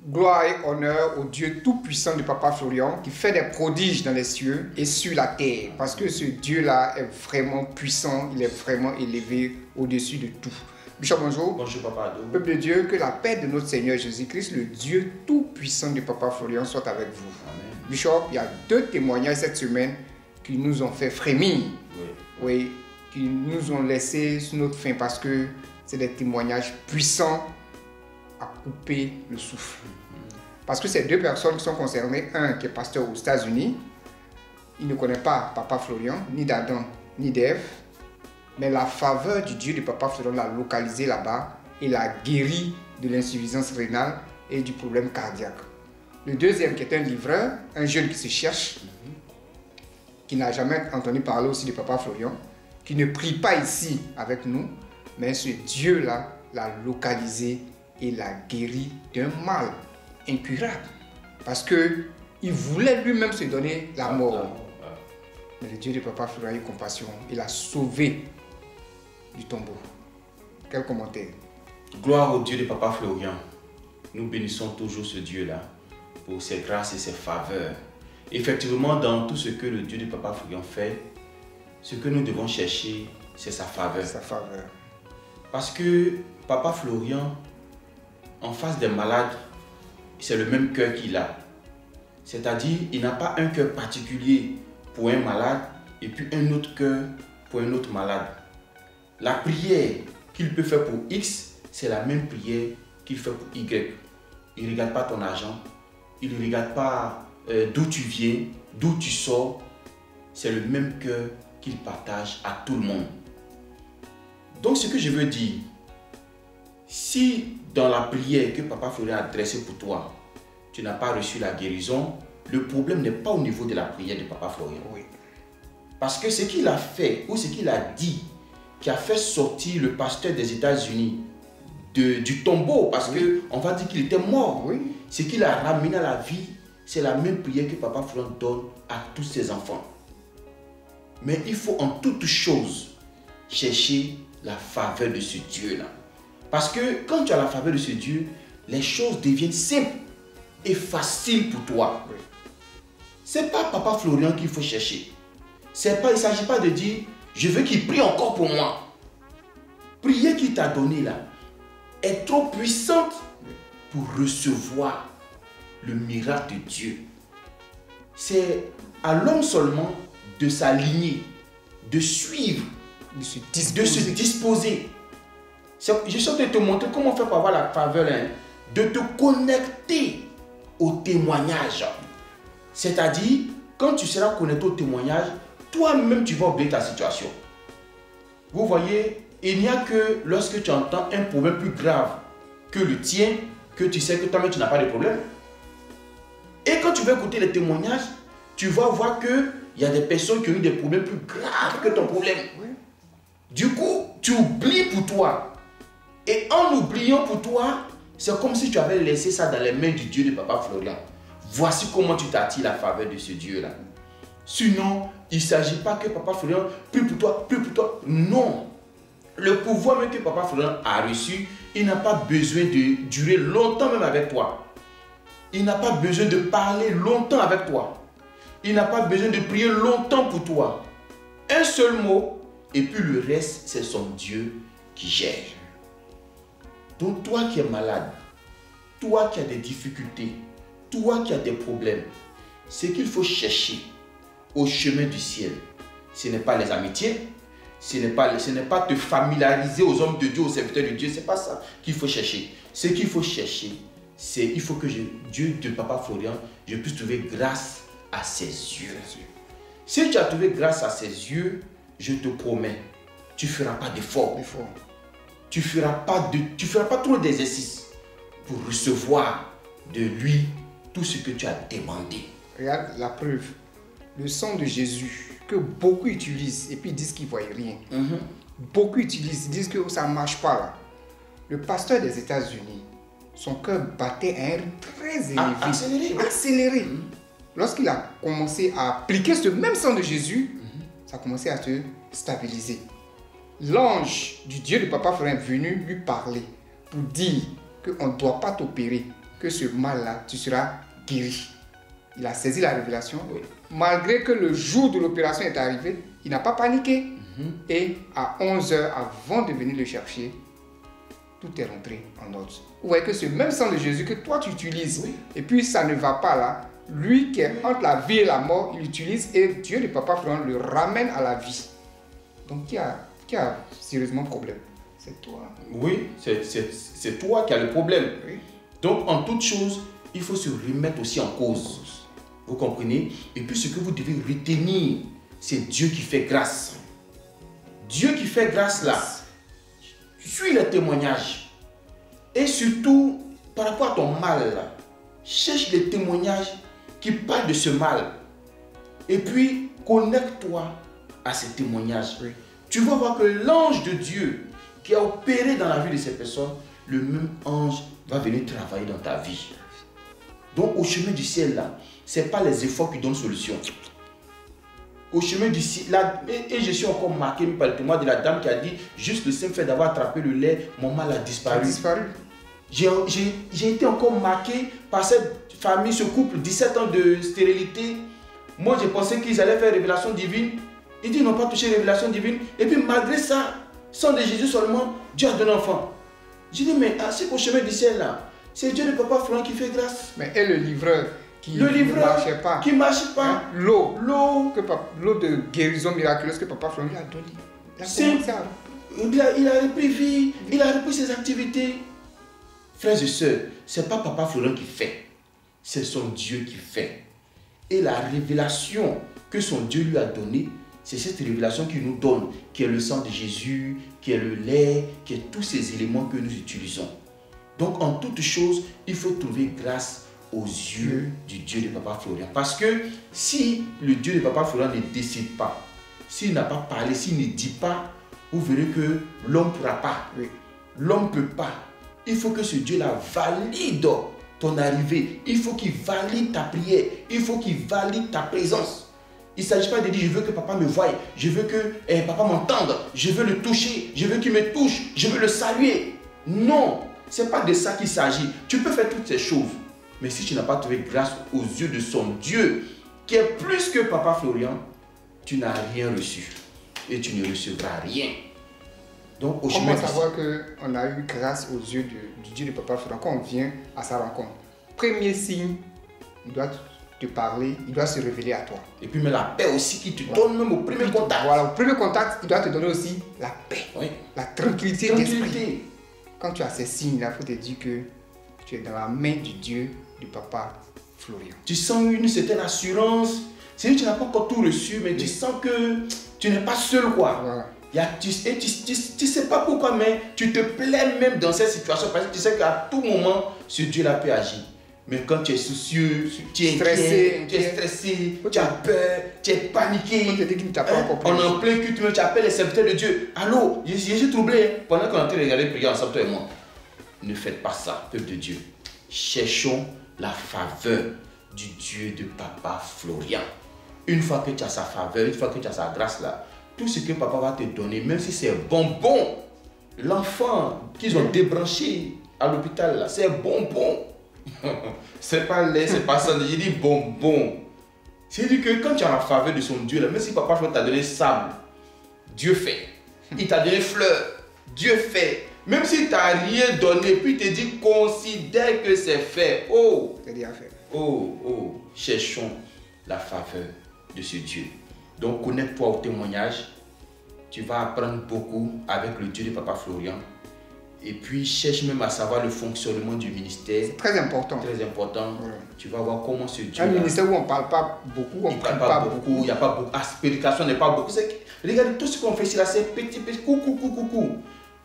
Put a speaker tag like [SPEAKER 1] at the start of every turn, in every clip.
[SPEAKER 1] Gloire et honneur au Dieu tout-puissant de Papa Florian qui fait des prodiges dans les cieux et sur la terre. Parce que ce Dieu-là est vraiment puissant, il est vraiment élevé au-dessus de tout. Bishop, bonjour.
[SPEAKER 2] Bonjour, Papa Ado.
[SPEAKER 1] Peuple de Dieu, que la paix de notre Seigneur Jésus-Christ, le Dieu tout-puissant de Papa Florian, soit avec vous.
[SPEAKER 2] Amen.
[SPEAKER 1] Bishop, il y a 2 témoignages cette semaine qui nous ont fait frémir. Oui, qui nous ont laissé sur notre faim parce que c'est des témoignages puissants à couper le souffle. Parce que ces 2 personnes qui sont concernées, un qui est pasteur aux États-Unis, il ne connaît pas Papa Florian, ni d'Adam, ni d'Ève, mais la faveur du Dieu de Papa Florian l'a localisé là-bas et l'a guéri de l'insuffisance rénale et du problème cardiaque. Le deuxième qui est un livreur, un jeune qui se cherche, qui n'a jamais entendu parler aussi de Papa Florian, qui ne prie pas ici avec nous, mais ce Dieu-là l'a localisé et l'a guéri d'un mal incurable. Parce qu'il voulait lui-même se donner la mort. Mais le Dieu de Papa Florian a eu compassion. Il a sauvé du tombeau. Quel commentaire?
[SPEAKER 2] Gloire au Dieu de Papa Florian. Nous bénissons toujours ce Dieu-là pour ses grâces et ses faveurs. Effectivement, dans tout ce que le Dieu de Papa Florian fait, ce que nous devons chercher, c'est sa faveur.
[SPEAKER 1] Sa faveur.
[SPEAKER 2] Parce que Papa Florian, en face des malades, c'est le même cœur qu'il a. C'est-à-dire, il n'a pas un cœur particulier pour un malade et puis un autre cœur pour un autre malade. La prière qu'il peut faire pour X, c'est la même prière qu'il fait pour Y. Il ne regarde pas ton argent, il ne regarde pas d'où tu viens, d'où tu sors. C'est le même cœur qu'il partage à tout le monde. Donc ce que je veux dire, si dans la prière que Papa Florian a adressée pour toi, tu n'as pas reçu la guérison, le problème n'est pas au niveau de la prière de Papa Florian.
[SPEAKER 1] Oui.
[SPEAKER 2] Parce que ce qu'il a fait ou ce qu'il a dit, qui a fait sortir le pasteur des États-Unis du tombeau, parce qu'on va dire qu'il était mort, ce qu'il a ramené à la vie, c'est la même prière que Papa Florian donne à tous ses enfants. Mais il faut en toute chose chercher la faveur de ce Dieu-là. Parce que quand tu as la faveur de ce Dieu, les choses deviennent simples et faciles pour toi. Ce n'est pas Papa Florian qu'il faut chercher. Il ne s'agit pas de dire, je veux qu'il prie encore pour moi. Prière qu'il t'a donnée là est trop puissante pour recevoir le miracle de Dieu. C'est à l'homme seulement de s'aligner, de suivre, de se disposer. Je suis en train de te montrer comment faire pour avoir la faveur, de te connecter au témoignage. C'est-à-dire, quand tu seras connecté au témoignage, toi-même tu vas oublier ta situation. Vous voyez, il n'y a que lorsque tu entends un problème plus grave que le tien, que tu sais que toi-même tu n'as pas de problème. Et quand tu vas écouter les témoignages, tu vas voir qu'il y a des personnes qui ont eu des problèmes plus graves que ton problème. Du coup, tu oublies pour toi. Et en oubliant pour toi, c'est comme si tu avais laissé ça dans les mains du Dieu de Papa Florian. Voici comment tu t'attires la faveur de ce Dieu-là. Sinon, il ne s'agit pas que Papa Florian prie pour toi, prie pour toi. Non. Le pouvoir même que Papa Florian a reçu, il n'a pas besoin de durer longtemps même avec toi. Il n'a pas besoin de parler longtemps avec toi. Il n'a pas besoin de prier longtemps pour toi. Un seul mot, et puis le reste, c'est son Dieu qui gère. Donc toi qui es malade, toi qui as des difficultés, toi qui as des problèmes, ce qu'il faut chercher au chemin du ciel, ce n'est pas les amitiés, ce n'est pas te familiariser aux hommes de Dieu, aux serviteurs de Dieu, ce n'est pas ça qu'il faut chercher. Ce qu'il faut chercher, c'est il faut que Dieu de Papa Florian, je puisse trouver grâce à ses yeux. Si tu as trouvé grâce à ses yeux, je te promets, tu ne feras pas d'effort. Tu ne feras pas trop d'exercices pour recevoir de lui tout ce que tu as demandé.
[SPEAKER 1] Regarde la preuve. Le sang de Jésus que beaucoup utilisent et puis ils disent qu'ils ne voient rien. Beaucoup utilisent, ils disent que ça ne marche pas là. Le pasteur des États-Unis, son cœur battait à un rythme très élevé. Accéléré. Lorsqu'il a commencé à appliquer ce même sang de Jésus, ça a commencé à se stabiliser. L'ange du Dieu de Papa Florian est venu lui parler pour dire qu'on ne doit pas t'opérer. que ce mal-là, tu seras guéri. Il a saisi la révélation. Malgré que le jour de l'opération est arrivé, il n'a pas paniqué. Et à 11h, avant de venir le chercher, tout est rentré en ordre. Vous voyez que ce même sang de Jésus que toi tu utilises, et puis ça ne va pas là, lui qui est entre la vie et la mort, il l'utilise et Dieu, le Papa Florent, le ramène à la vie. Donc qui a sérieusement problème? C'est toi.
[SPEAKER 2] Oui, c'est toi qui as le problème.
[SPEAKER 1] Oui.
[SPEAKER 2] Donc en toute chose, il faut se remettre aussi en cause. Vous comprenez? Et puis ce que vous devez retenir, c'est Dieu qui fait grâce. Dieu qui fait grâce là. Suis les témoignages. Et surtout, par rapport à ton mal là, cherche les témoignages qui parlent de ce mal. Et puis, connecte-toi à ces témoignages. Oui. Tu vas voir que l'ange de Dieu qui a opéré dans la vie de ces personnes, le même ange va venir travailler dans ta vie. Donc, au chemin du ciel là, ce n'est pas les efforts qui donnent solution. Au chemin du ciel, là, et je suis encore marqué par le témoin de la dame qui a dit, juste le simple fait d'avoir attrapé le lait, mon mal a disparu. J'ai été encore marqué par cette famille, ce couple, 17 ans de stérilité. Moi, j'ai pensé qu'ils allaient faire révélation divine. Ils disent qu'ils n'ont pas touché révélation divine. Et puis, malgré ça, sans de Jésus seulement, Dieu a donné un enfant. J'ai dit, mais c'est qu'au chemin du ciel, là, c'est Dieu le Papa Florent qui fait grâce.
[SPEAKER 1] Mais et le livreur qui ne marchait pas.
[SPEAKER 2] Qui ne marche pas.
[SPEAKER 1] Hein? L'eau de guérison miraculeuse que Papa Florent lui a donné.
[SPEAKER 2] Il a repris vie, il a repris ses activités. Frères et sœurs, ce n'est pas Papa Florent qui fait, c'est son Dieu qui fait. Et la révélation que son Dieu lui a donnée, c'est cette révélation qu'il nous donne, qui est le sang de Jésus, qui est le lait, qui est tous ces éléments que nous utilisons. Donc en toute chose, il faut trouver grâce aux yeux du Dieu de Papa Florent. Parce que si le Dieu de Papa Florent ne décide pas, s'il n'a pas parlé, s'il ne dit pas, vous verrez que l'homme ne pourra pas. Oui. L'homme ne peut pas. Il faut que ce Dieu-là valide ton arrivée. Il faut qu'il valide ta prière. Il faut qu'il valide ta présence. Il ne s'agit pas de dire, je veux que papa me voie. Je veux que papa m'entende. Je veux le toucher. Je veux qu'il me touche. Je veux le saluer. Non, ce n'est pas de ça qu'il s'agit. Tu peux faire toutes ces choses. Mais si tu n'as pas trouvé grâce aux yeux de son Dieu, qui est plus que Papa Florent, tu n'as rien reçu. Et tu ne recevras rien. Donc,
[SPEAKER 1] comment savoir qu'on a eu grâce aux yeux du Dieu de Papa Florent quand on vient à sa rencontre? Premier signe, il doit te parler, il doit se révéler à toi.
[SPEAKER 2] Et puis, mais la paix aussi qui te donne même au premier contact.
[SPEAKER 1] Voilà, au premier contact, il doit te donner aussi la paix, la tranquillité d'esprit. Quand tu as ces signes-là, il faut te dire que tu es dans la main du Dieu du Papa Florent.
[SPEAKER 2] Tu sens une certaine assurance. C'est-à-dire que tu n'as pas encore tout reçu, mais tu sens que tu n'es pas seul, quoi. Voilà. Tu ne sais pas pourquoi, mais tu te plais même dans cette situation parce que tu sais qu'à tout moment, ce Dieu-là peut agir. Mais quand tu es soucieux, tu es stressé, tu as peur, tu es paniqué, on est en plein culte, tu appelles les serviteurs de Dieu. Allô, je suis troublé. Pendant qu'on est en train de regarder prier ensemble, toi et moi. Ne faites pas ça, peuple de Dieu. Cherchons la faveur du Dieu de Papa Florent. Une fois que tu as sa faveur, une fois que tu as sa grâce là, tout ce que papa va te donner, même si c'est bonbon, l'enfant qu'ils ont débranché à l'hôpital là, c'est bonbon. C'est pas lait, c'est pas ça, j'ai dit bonbon. C'est-à-dire que quand tu as la faveur de son Dieu là, même si papa t'a donné sable, Dieu fait. Il t'a donné fleurs, Dieu fait. Même s'il t'a rien donné, puis il te dit considère que c'est fait. Oh,
[SPEAKER 1] c'est déjà fait.
[SPEAKER 2] Oh, cherchons la faveur de ce Dieu. Donc, connecte-toi au témoignage. Tu vas apprendre beaucoup avec le Dieu de Papa Florent. Et puis, cherche même à savoir le fonctionnement du ministère.
[SPEAKER 1] C'est très important.
[SPEAKER 2] Très important. Ouais. Tu vas voir comment ce Dieu...
[SPEAKER 1] Un ministère où on ne parle pas beaucoup, on ne parle pas beaucoup.
[SPEAKER 2] Il n'y a pas beaucoup. La prédication n'est pas beaucoup. Regardez, tout ce qu'on fait ici, là, c'est petit, coucou.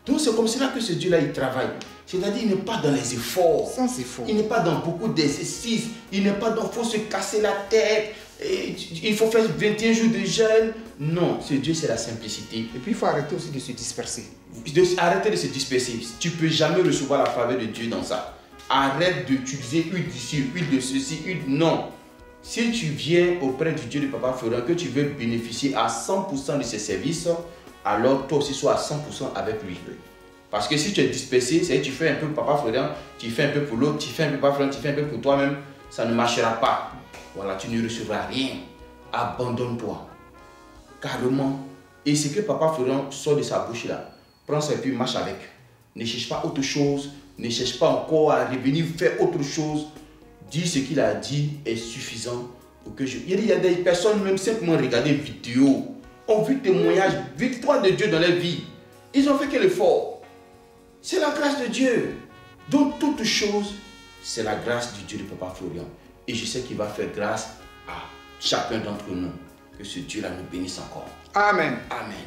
[SPEAKER 2] Donc, c'est comme cela que ce Dieu-là, il travaille. C'est-à-dire, il n'est pas dans les efforts.
[SPEAKER 1] Ça, c'est faux.
[SPEAKER 2] Il n'est pas dans beaucoup d'exercices. Il n'est pas dans... Il faut se casser la tête. Il faut faire 21 jours de jeûne. Non, ce Dieu, c'est la simplicité.
[SPEAKER 1] Et puis, il faut arrêter aussi de se disperser.
[SPEAKER 2] Arrêter de se disperser. Tu ne peux jamais recevoir la faveur de Dieu dans ça. Arrête d'utiliser huile d'ici, huile de ceci, huile... Non. Si tu viens auprès du Dieu de Papa Florent, que tu veux bénéficier à 100% de ses services, alors toi aussi sois à 100% avec lui. Parce que si tu es dispersé, c'est que tu fais un peu pour Papa Florian, tu fais un peu pour l'autre, tu fais un peu pour Papa Florian, tu fais un peu pour toi-même, ça ne marchera pas. Voilà, tu ne recevras rien. Abandonne-toi. Carrément. Et ce que Papa Florian sort de sa bouche là, prends ça et puis marche avec. Ne cherche pas autre chose, ne cherche pas encore à revenir faire autre chose. Dis ce qu'il a dit est suffisant pour que je... Il y a des personnes, même simplement regarder une vidéo, ont vu témoignage, victoire de Dieu dans leur vie. Ils ont fait quel effort? C'est la grâce de Dieu. Donc toute chose, c'est la grâce du Dieu de Papa Florian. Et je sais qu'il va faire grâce à chacun d'entre nous. Que ce Dieu-là nous bénisse encore.
[SPEAKER 1] Amen.
[SPEAKER 2] Amen.